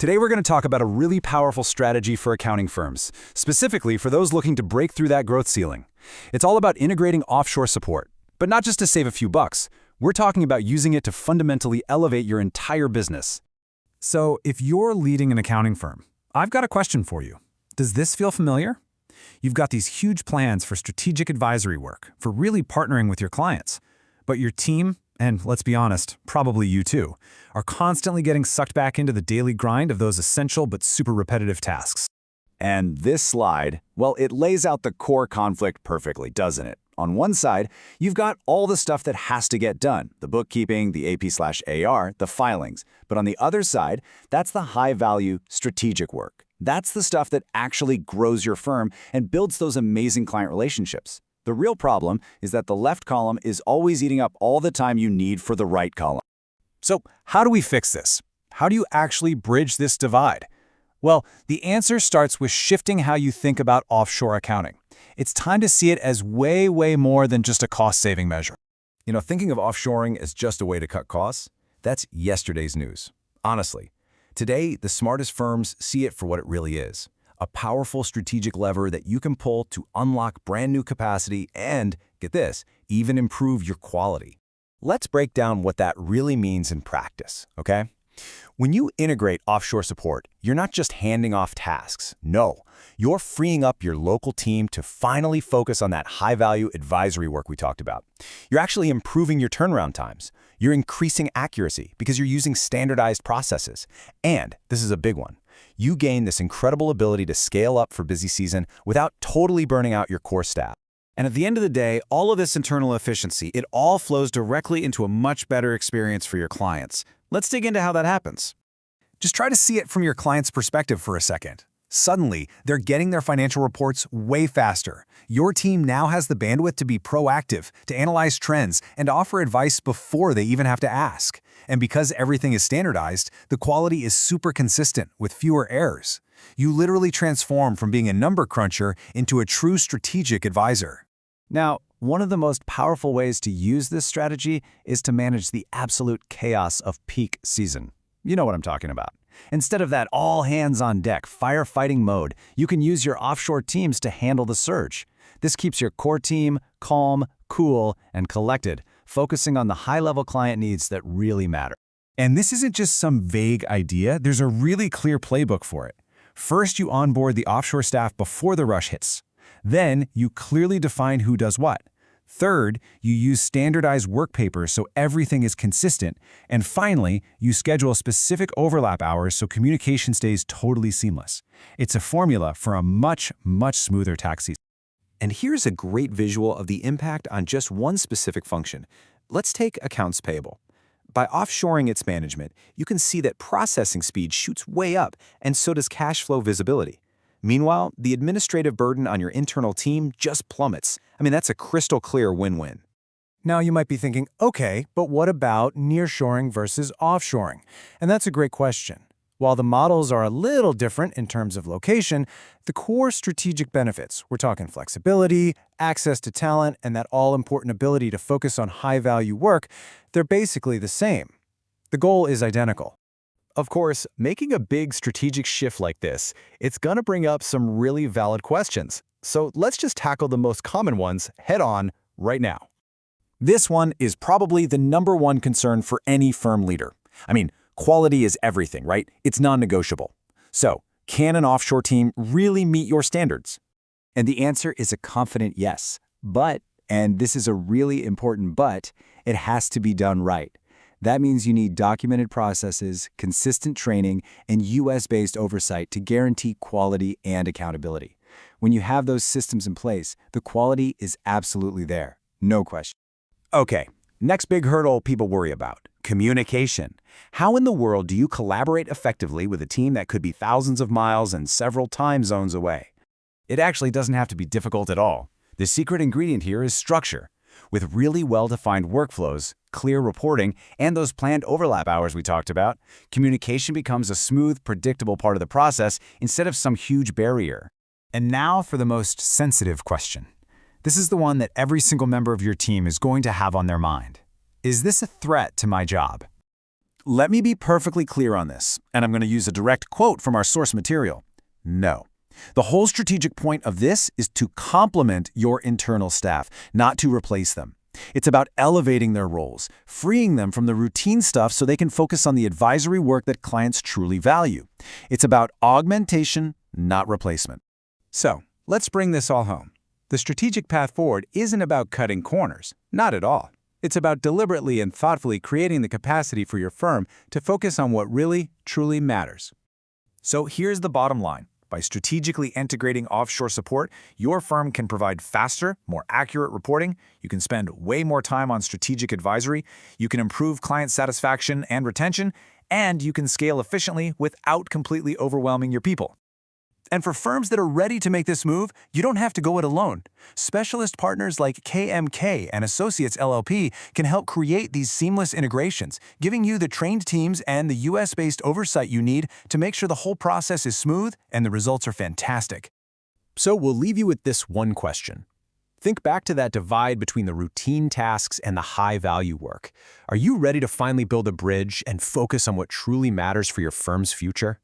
Today we're going to talk about a really powerful strategy for accounting firms, specifically for those looking to break through that growth ceiling. It's all about integrating offshore support, but not just to save a few bucks. We're talking about using it to fundamentally elevate your entire business. So, if you're leading an accounting firm, I've got a question for you. Does this feel familiar? You've got these huge plans for strategic advisory work, for really partnering with your clients. But your team, and let's be honest, probably you too, are constantly getting sucked back into the daily grind of those essential but super repetitive tasks. And this slide, well, it lays out the core conflict perfectly, doesn't it? On one side, you've got all the stuff that has to get done, the bookkeeping, the AP/AR, the filings. But on the other side, that's the high-value strategic work. That's the stuff that actually grows your firm and builds those amazing client relationships. The real problem is that the left column is always eating up all the time you need for the right column. So, how do we fix this? How do you actually bridge this divide? Well, the answer starts with shifting how you think about offshore accounting. It's time to see it as way more than just a cost-saving measure. Thinking of offshoring as just a way to cut costs, that's yesterday's news. Honestly, today, the smartest firms see it for what it really is. A powerful strategic lever that you can pull to unlock brand new capacity and, get this, even improve your quality. Let's break down what that really means in practice, okay? When you integrate offshore support, you're not just handing off tasks. No, you're freeing up your local team to finally focus on that high-value advisory work we talked about. You're actually improving your turnaround times. You're increasing accuracy because you're using standardized processes. And, this is a big one, you gain this incredible ability to scale up for busy season without totally burning out your core staff. And at the end of the day, all of this internal efficiency, it all flows directly into a much better experience for your clients. Let's dig into how that happens. Just try to see it from your client's perspective for a second. Suddenly, they're getting their financial reports way faster. Your team now has the bandwidth to be proactive, to analyze trends, and offer advice before they even have to ask. And because everything is standardized, the quality is super consistent with fewer errors. You literally transform from being a number cruncher into a true strategic advisor. Now, one of the most powerful ways to use this strategy is to manage the absolute chaos of peak season. You know what I'm talking about. Instead of that all-hands-on-deck firefighting mode, you can use your offshore teams to handle the surge. This keeps your core team calm, cool, and collected, focusing on the high-level client needs that really matter. And this isn't just some vague idea. There's a really clear playbook for it. First, you onboard the offshore staff before the rush hits. Then, you clearly define who does what. Third, you use standardized work papers so everything is consistent. And finally, you schedule specific overlap hours so communication stays totally seamless. It's a formula for a much smoother tax season. And here's a great visual of the impact on just one specific function. Let's take accounts payable. By offshoring its management, you can see that processing speed shoots way up, and so does cash flow visibility. Meanwhile, the administrative burden on your internal team just plummets. I mean, that's a crystal clear win-win. Now you might be thinking, okay, but what about nearshoring versus offshoring? And that's a great question. While the models are a little different in terms of location, the core strategic benefits, we're talking flexibility, access to talent, and that all-important ability to focus on high-value work, they're basically the same. The goal is identical. Of course, making a big strategic shift like this, it's gonna bring up some really valid questions. So let's just tackle the most common ones head-on right now. This one is probably the #1 concern for any firm leader. I mean, quality is everything, right? It's non-negotiable. So, can an offshore team really meet your standards? And the answer is a confident yes. But, and this is a really important but, it has to be done right. That means you need documented processes, consistent training, and US-based oversight to guarantee quality and accountability. When you have those systems in place, the quality is absolutely there. No question. Okay, next big hurdle people worry about, communication. How in the world do you collaborate effectively with a team that could be thousands of miles and several time zones away? It actually doesn't have to be difficult at all. The secret ingredient here is structure. With really well-defined workflows, clear reporting, and those planned overlap hours we talked about, communication becomes a smooth, predictable part of the process instead of some huge barrier. And now for the most sensitive question. This is the one that every single member of your team is going to have on their mind. Is this a threat to my job? Let me be perfectly clear on this, and I'm going to use a direct quote from our source material. No. The whole strategic point of this is to complement your internal staff, not to replace them. It's about elevating their roles, freeing them from the routine stuff so they can focus on the advisory work that clients truly value. It's about augmentation, not replacement. So, let's bring this all home. The strategic path forward isn't about cutting corners. Not at all. It's about deliberately and thoughtfully creating the capacity for your firm to focus on what really, truly matters. So here's the bottom line. By strategically integrating offshore support, your firm can provide faster, more accurate reporting, you can spend way more time on strategic advisory, you can improve client satisfaction and retention, and you can scale efficiently without completely overwhelming your people. And for firms that are ready to make this move, you don't have to go it alone. Specialist partners like KMK Associates LLP can help create these seamless integrations, giving you the trained teams and the US-based oversight you need to make sure the whole process is smooth and the results are fantastic. So we'll leave you with this one question. Think back to that divide between the routine tasks and the high-value work. Are you ready to finally build a bridge and focus on what truly matters for your firm's future?